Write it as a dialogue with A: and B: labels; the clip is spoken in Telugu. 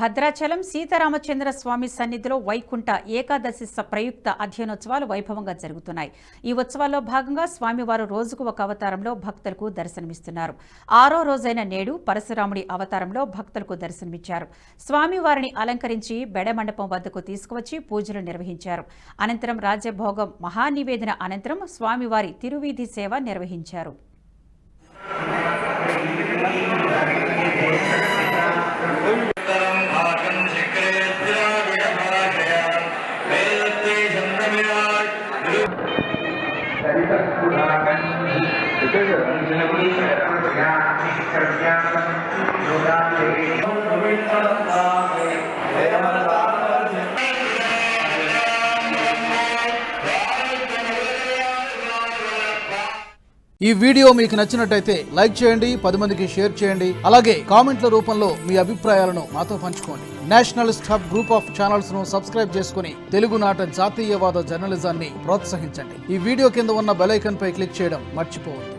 A: భద్రాచలం సీతారామచంద్ర స్వామి సన్నిధిలో వైకుంఠ ఏకాదశి ప్రయుక్త అధ్యయనోత్సవాలు వైభవంగా జరుగుతున్నాయి. ఈ ఉత్సవాల్లో భాగంగా స్వామివారు రోజుకు ఒక అవతారంలో భక్తులకు దర్శనమిస్తున్నారు. 6వ రోజైన నేడు పరశురాముడి అవతారంలో భక్తులకు దర్శనమిచ్చారు. స్వామివారిని అలంకరించి బెడమండపం వద్దకు తీసుకువచ్చి పూజలు నిర్వహించారు. అనంతరం రాజ్యభోగం మహానివేదన అనంతరం స్వామివారి తిరువీధి సేవ నిర్వహించారు.
B: ఈ వీడియో మీకు నచ్చినట్టయితే లైక్ చేయండి, 10 మందికి షేర్ చేయండి. అలాగే కామెంట్ల రూపంలో మీ అభిప్రాయాలను మాతో పంచుకోండి. Nationalist hub group of channels ను సబ్స్క్రైబ్ చేసుకుని తెలుగునాట జాతీయవాద జర్నలిజాన్ని ప్రోత్సహించండి. ఈ వీడియో కింద ఉన్న బెల్ ఐకాన్ పై క్లిక్ చేయడం మర్చిపోవద్దు.